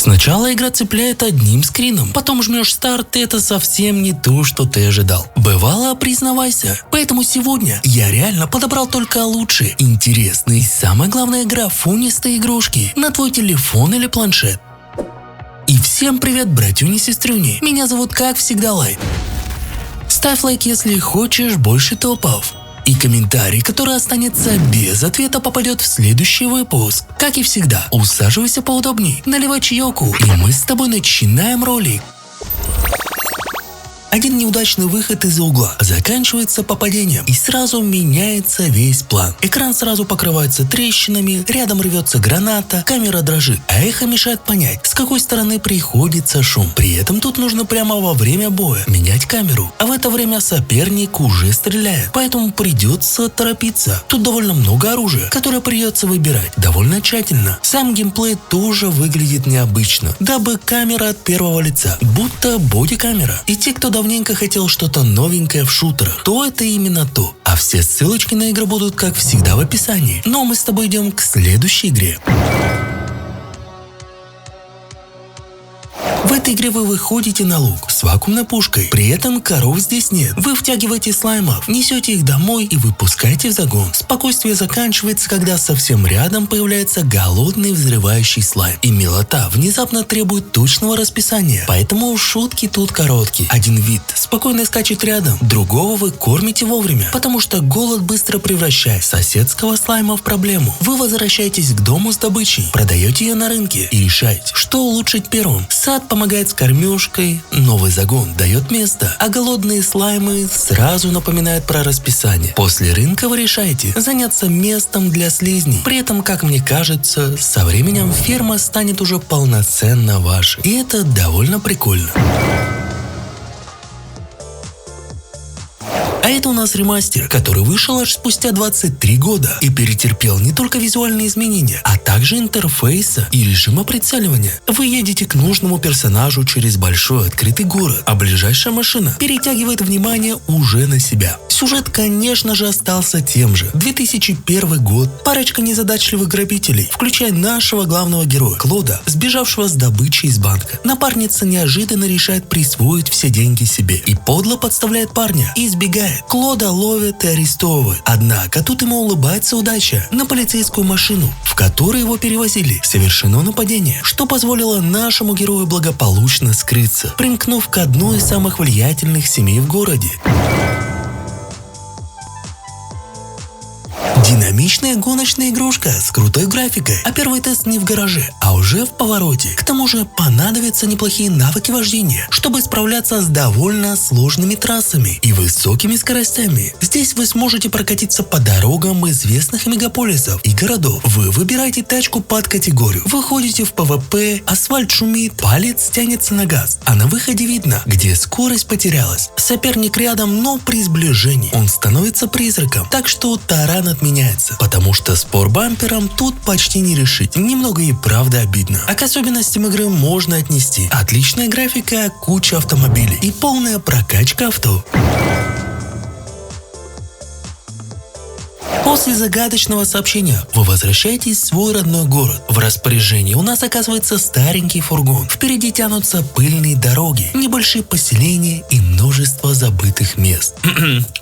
Сначала игра цепляет одним скрином, потом жмешь старт, и это совсем не то, что ты ожидал. Бывало, признавайся. Поэтому сегодня я реально подобрал только лучшие, интересные и самое главное графонистые игрушки на твой телефон или планшет. И всем привет, братюни и сестрюни. Меня зовут, как всегда, Лайт. Ставь лайк, если хочешь больше топов. И комментарий, который останется без ответа, попадет в следующий выпуск. Как и всегда, усаживайся поудобней, наливай чайку, и мы с тобой начинаем ролик. Один неудачный выход из-за угла заканчивается попадением, и сразу меняется весь план. Экран сразу покрывается трещинами, рядом рвется граната, камера дрожит, а эхо мешает понять, с какой стороны приходится шум. При этом тут нужно прямо во время боя менять камеру, а в это время соперник уже стреляет, поэтому придется торопиться. Тут довольно много оружия, которое придется выбирать довольно тщательно. Сам геймплей тоже выглядит необычно, дабы камера от первого лица, будто бодикамера. И те, кто давненько хотел что-то новенькое в шутерах, то это именно то. А все ссылочки на игры будут, как всегда, в описании. Но мы с тобой идем к следующей игре. В этой игре вы выходите на луг с вакуумной пушкой, при этом коров здесь нет. Вы втягиваете слаймов, несете их домой и выпускаете в загон. Спокойствие заканчивается, когда совсем рядом появляется голодный взрывающий слайм. И милота внезапно требует точного расписания, поэтому шутки тут короткие. Один вид спокойно скачет рядом, другого вы кормите вовремя, потому что голод быстро превращает соседского слайма в проблему. Вы возвращаетесь к дому с добычей, продаете ее на рынке и решаете, что улучшить первым. Сад помогает с кормежкой, новый загон дает место, а голодные слаймы сразу напоминают про расписание. После рынка вы решаете заняться местом для слизней. При этом, как мне кажется, со временем ферма станет уже полноценно вашей. И это довольно прикольно. А это у нас ремастер, который вышел аж спустя 23 года и перетерпел не только визуальные изменения, а также интерфейса и режима прицеливания. Вы едете к нужному персонажу через большой открытый город, а ближайшая машина перетягивает внимание уже на себя. Сюжет, конечно же, остался тем же. 2001 год. Парочка незадачливых грабителей, включая нашего главного героя Клода, сбежавшего с добычей из банка. Напарница неожиданно решает присвоить все деньги себе и подло подставляет парня и избегает. Клода ловят и арестовывают. Однако тут ему улыбается удача. На полицейскую машину, в которой его перевозили, совершено нападение, что позволило нашему герою благополучно скрыться, примкнув к одной из самых влиятельных семей в городе. Динамичная гоночная игрушка с крутой графикой, а первый тест не в гараже, а уже в повороте. К тому же понадобятся неплохие навыки вождения, чтобы справляться с довольно сложными трассами и высокими скоростями. Здесь вы сможете прокатиться по дорогам известных мегаполисов и городов. Вы выбираете тачку под категорию, выходите в ПВП, асфальт шумит, палец тянется на газ, а на выходе видно, где скорость потерялась. Соперник рядом, но при сближении он становится призраком, так что таран отменяется, потому что спор бампером тут почти не решить. Немного и правда обидно. А к особенностям игры можно отнести отличная графика, куча автомобилей и полная прокачка авто. После загадочного сообщения вы возвращаетесь в свой родной город. В распоряжении у нас оказывается старенький фургон. Впереди тянутся пыльные дороги, небольшие поселения и множество забытых мест,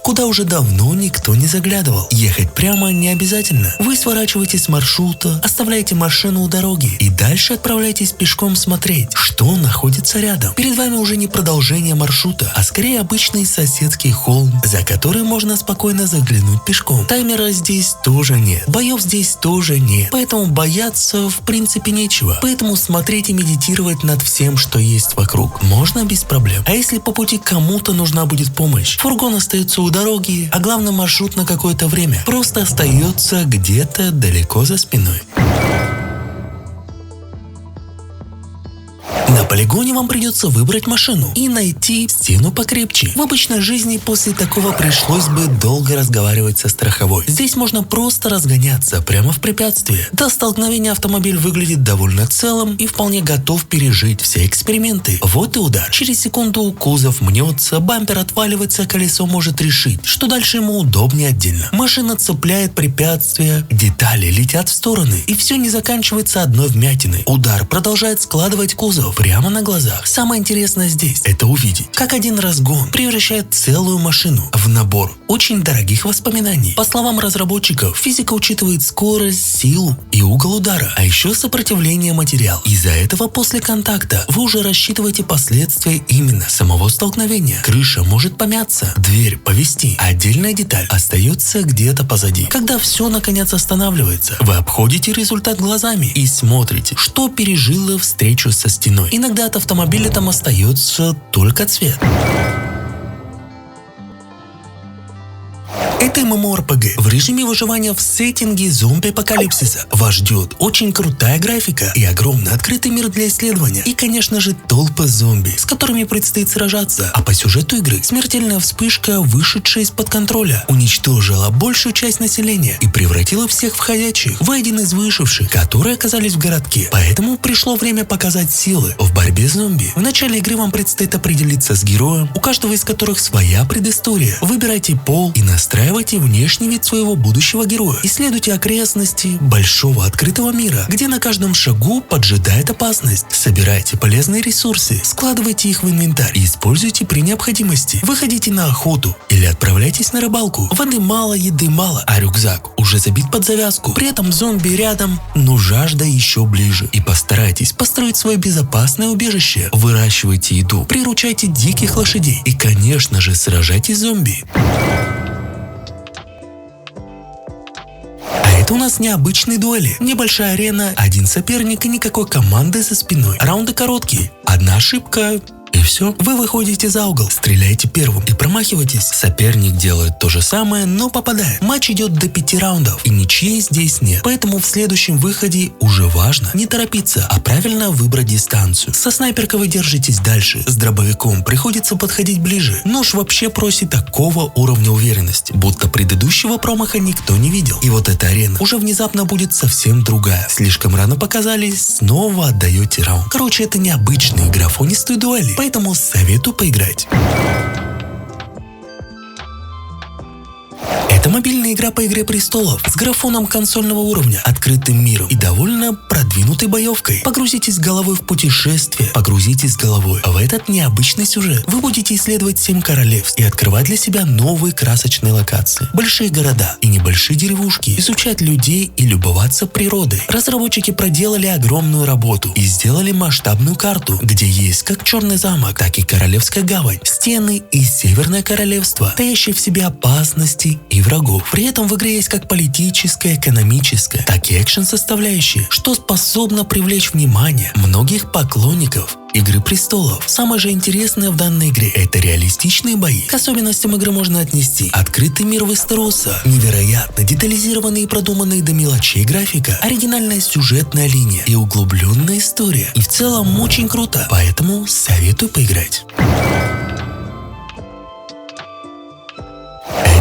куда уже давно никто не заглядывал. Ехать прямо не обязательно. Вы сворачиваете с маршрута, оставляете машину у дороги и дальше отправляетесь пешком смотреть, что находится рядом. Перед вами уже не продолжение маршрута, а скорее обычный соседский холм, за который можно спокойно заглянуть пешком. Таймера здесь тоже нет, боев здесь тоже нет, поэтому бояться в принципе нечего. Поэтому смотреть и медитировать над всем, что есть вокруг, можно без проблем. А если по пути кому-то нужна будет помощь, фургон остается у дороги, а главный маршрут на какое-то время просто остается где-то далеко за спиной. На полигоне вам придется выбрать машину и найти стену покрепче. В обычной жизни после такого пришлось бы долго разговаривать со страховой. Здесь можно просто разгоняться прямо в препятствие. До столкновения автомобиль выглядит довольно целым и вполне готов пережить все эксперименты. Вот и удар. Через секунду кузов мнется, бампер отваливается, колесо может решить, что дальше ему удобнее отдельно. Машина цепляет препятствия, детали летят в стороны, и все не заканчивается одной вмятиной. Удар продолжает складывать кузов прямо на глазах. Самое интересное здесь – это увидеть, как один разгон превращает целую машину в набор очень дорогих воспоминаний. По словам разработчиков, физика учитывает скорость, силу и угол удара, а еще сопротивление материала. Из-за этого после контакта вы уже рассчитываете последствия именно самого столкновения. Крыша может помяться, дверь повести, а отдельная деталь остается где-то позади. Когда все наконец останавливается, вы обходите результат глазами и смотрите, что пережило встречу со стеной. Иногда от автомобиля там остается только цвет. Это MMORPG. В режиме выживания в сеттинге зомби-апокалипсиса вас ждет очень крутая графика и огромный открытый мир для исследования. И, конечно же, толпы зомби, с которыми предстоит сражаться. А по сюжету игры смертельная вспышка, вышедшая из-под контроля, уничтожила большую часть населения и превратила всех в ходячих. Вы один из выживших, которые оказались в городке. Поэтому пришло время показать силы в борьбе с зомби. В начале игры вам предстоит определиться с героем, у каждого из которых своя предыстория. Выбирайте пол и настраивайте внешний вид своего будущего героя. Исследуйте окрестности большого открытого мира, где на каждом шагу поджидает опасность. Собирайте полезные ресурсы, складывайте их в инвентарь и используйте при необходимости. Выходите на охоту или отправляйтесь на рыбалку. Воды мало, еды мало, а рюкзак уже забит под завязку. При этом зомби рядом, но жажда еще ближе. И постарайтесь построить свое безопасное убежище. Выращивайте еду, приручайте диких лошадей и, конечно же, сражайтесь с зомби. Это у нас необычные дуэли. Небольшая арена, один соперник и никакой команды за спиной. Раунды короткие. Одна ошибка и все. Вы выходите за угол, стреляете первым и промахиваетесь. Соперник делает то же самое, но попадает. Матч идет до 5 раундов, и ничьей здесь нет. Поэтому в следующем выходе уже важно не торопиться, а правильно выбрать дистанцию. Со снайперкой вы держитесь дальше, с дробовиком приходится подходить ближе. Нож вообще просит такого уровня уверенности, будто предыдущего промаха никто не видел. И вот эта арена уже внезапно будет совсем другая. Слишком рано показались, снова отдаете раунд. Короче, это необычные графонистые дуэли. Поэтому советую поиграть. Это мобильная игра по «Игре престолов» с графоном консольного уровня, открытым миром и довольно продвинутой боевкой. Погрузитесь головой в путешествие, погрузитесь головой в этот необычный сюжет. Вы будете исследовать 7 королевств и открывать для себя новые красочные локации. Большие города и небольшие деревушки, изучать людей и любоваться природой. Разработчики проделали огромную работу и сделали масштабную карту, где есть как Черный замок, так и Королевская гавань, стены и Северное королевство, таящие в себе опасности и врагов. При этом в игре есть как политическая, экономическая, так и экшен-составляющая, что способно привлечь внимание многих поклонников «Игры престолов». Самое же интересное в данной игре – это реалистичные бои. К особенностям игры можно отнести открытый мир Вестероса, невероятно детализированная и продуманная до мелочей графика, оригинальная сюжетная линия и углубленная история. И в целом очень круто, поэтому советую поиграть.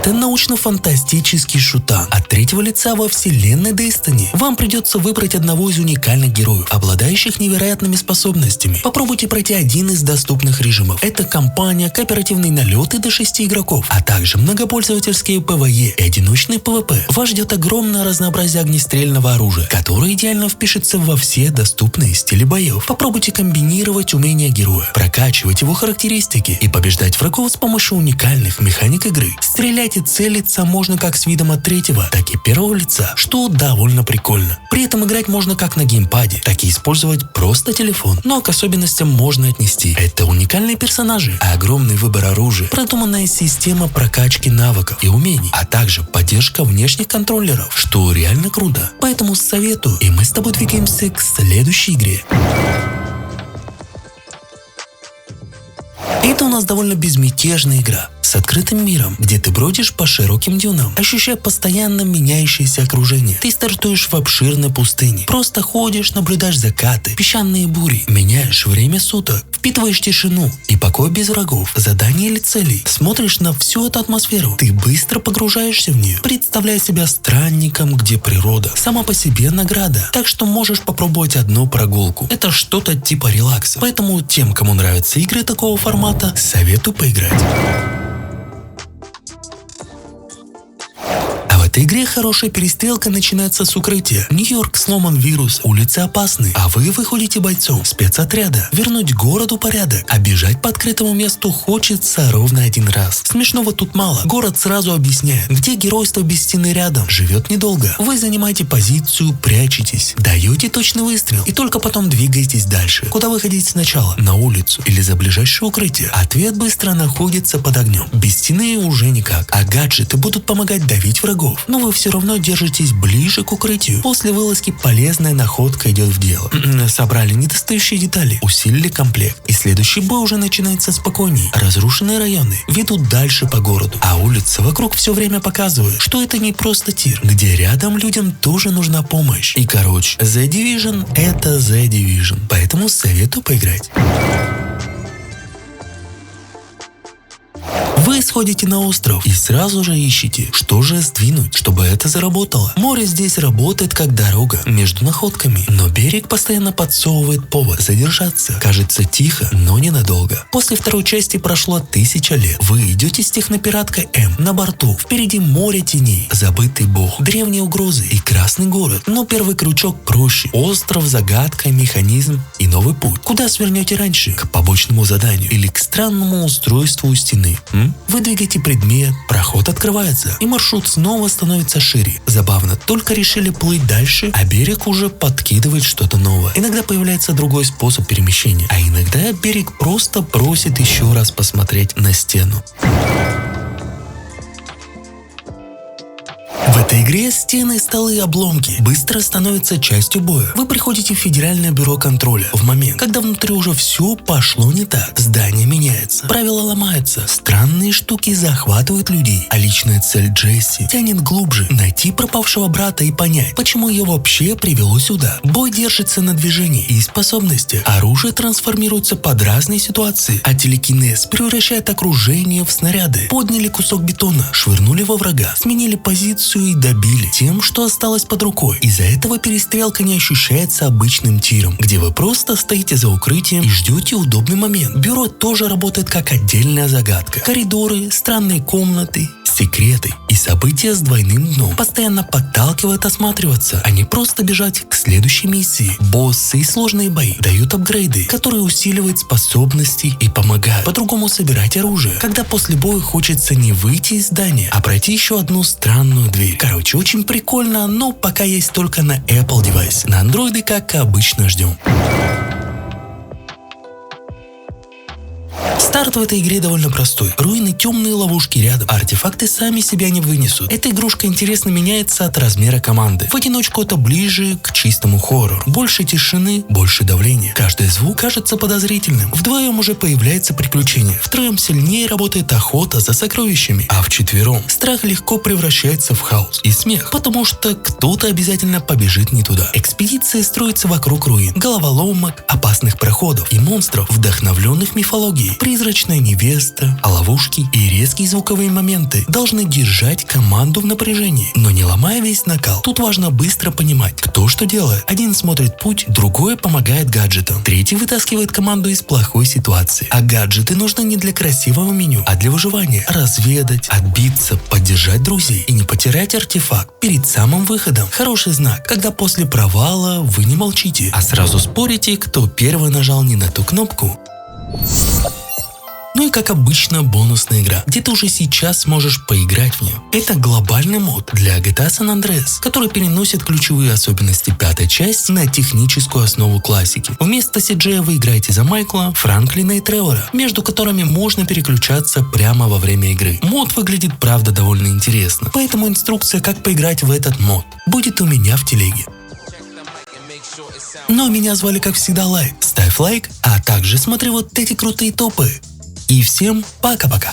Это научно-фантастический шутан от третьего лица во вселенной Destiny. Вам придется выбрать одного из уникальных героев, обладающих невероятными способностями. Попробуйте пройти один из доступных режимов. Это кампания, кооперативные налеты до 6 игроков, а также многопользовательские PvE и одиночный PvP. Вас ждет огромное разнообразие огнестрельного оружия, которое идеально впишется во все доступные стили боев. Попробуйте комбинировать умения героя, прокачивать его характеристики и побеждать врагов с помощью уникальных механик игры. Стрелять и целиться можно как с видом от третьего, так и первого лица, что довольно прикольно. При этом играть можно как на геймпаде, так и использовать просто телефон. Но к особенностям можно отнести: это уникальные персонажи, огромный выбор оружия, продуманная система прокачки навыков и умений, а также поддержка внешних контроллеров, что реально круто. Поэтому советую, и мы с тобой двигаемся к следующей игре. Это у нас довольно безмятежная игра. с открытым миром, где ты бродишь по широким дюнам, ощущая постоянно меняющееся окружение. Ты стартуешь в обширной пустыне, просто ходишь, наблюдаешь закаты, песчаные бури, меняешь время суток, впитываешь тишину и покой без врагов, заданий или целей, смотришь на всю эту атмосферу, ты быстро погружаешься в нее, представляя себя странником, где природа сама по себе награда, так что можешь попробовать одну прогулку. Это что-то типа релакса, поэтому тем, кому нравятся игры такого формата, советую поиграть. В этой игре хорошая перестрелка начинается с укрытия. Нью-Йорк сломан вирус, улицы опасны, а вы выходите бойцом спецотряда. Вернуть городу порядок, а бежать по открытому месту хочется ровно один раз. Смешного тут мало. Город сразу объясняет, где геройство без стены рядом. Живет недолго. Вы занимаете позицию, прячетесь, даете точный выстрел и только потом двигаетесь дальше. Куда выходить сначала? На улицу или за ближайшее укрытие? Ответ быстро находится под огнем. Без стены уже никак, а гаджеты будут помогать давить врагов. Но вы все равно держитесь ближе к укрытию. После вылазки полезная находка идет в дело. Собрали недостающие детали, усилили комплект. И следующий бой уже начинается спокойней. Разрушенные районы ведут дальше по городу. А улица вокруг все время показывает, что это не просто тир, где рядом людям тоже нужна помощь. И короче, The Division — это The Division. Поэтому советую поиграть. Вы сходите на остров и сразу же ищете, что же сдвинуть, чтобы это заработало. Море здесь работает как дорога между находками, но берег постоянно подсовывает повод задержаться. Кажется тихо, но ненадолго. После второй части прошло 1000 лет. Вы идете с технопираткой М на борту. Впереди море теней, забытый бог, древние угрозы и красный город. Но первый крючок проще. Остров, загадка, механизм и новый путь. Куда свернете раньше? К побочному заданию или к странному устройству у стены? Вы двигаете предмет, проход открывается, и маршрут снова становится шире. Забавно, только решили плыть дальше, а берег уже подкидывает что-то новое. Иногда появляется другой способ перемещения, а иногда берег просто просит еще раз посмотреть на стену. В этой игре стены, столы и обломки быстро становятся частью боя. Вы приходите в Федеральное бюро контроля в момент, когда внутри уже все пошло не так. Здание меняется, правила ломаются, странные штуки захватывают людей, а личная цель Джесси тянет глубже — найти пропавшего брата и понять, почему ее вообще привело сюда. Бой держится на движении и способностях. Оружие трансформируется под разные ситуации, а телекинез превращает окружение в снаряды. Подняли кусок бетона, швырнули во врага, сменили позицию и добили тем, что осталось под рукой. Из-за этого перестрелка не ощущается обычным тиром, где вы просто стоите за укрытием и ждете удобный момент. Бюро тоже работает как отдельная загадка. Коридоры, странные комнаты, секреты и события с двойным дном постоянно подталкивают осматриваться, а не просто бежать к следующей миссии. Боссы и сложные бои дают апгрейды, которые усиливают способности и помогают по-другому собирать оружие, когда после боя хочется не выйти из здания, а пройти еще одну странную дверь. Короче, очень прикольно, но пока есть только на Apple девайсе. На Android, как обычно, ждем. Старт в этой игре довольно простой. Руины, темные ловушки рядом. Артефакты сами себя не вынесут. Эта игрушка интересно меняется от размера команды. В одиночку это ближе к чистому хоррору. Больше тишины, больше давления. Каждый звук кажется подозрительным. Вдвоем уже появляется приключение. Втроем сильнее работает охота за сокровищами. А вчетвером страх легко превращается в хаос и смех, потому что кто-то обязательно побежит не туда. Экспедиция строится вокруг руин, головоломок, опасных проходов и монстров, вдохновленных мифологией. Призрачная невеста, ловушки и резкие звуковые моменты должны держать команду в напряжении, но не ломая весь накал. Тут важно быстро понимать, кто что делает. Один смотрит путь, другой помогает гаджетам, третий вытаскивает команду из плохой ситуации. А гаджеты нужны не для красивого меню, а для выживания. Разведать, отбиться, поддержать друзей и не потерять артефакт перед самым выходом. Хороший знак, когда после провала вы не молчите, а сразу спорите, кто первый нажал не на ту кнопку. Ну и как обычно бонусная игра, где ты уже сейчас сможешь поиграть в нее. Это глобальный мод для GTA San Andreas, который переносит ключевые особенности пятой части на техническую основу классики. Вместо CJ вы играете за Майкла, Франклина и Тревора, между которыми можно переключаться прямо во время игры. Мод выглядит, правда, довольно интересно, поэтому инструкция, как поиграть в этот мод, будет у меня в телеге. Но меня звали, как всегда, Лайк. Ставь лайк, а также смотри вот эти крутые топы. И всем пока-пока.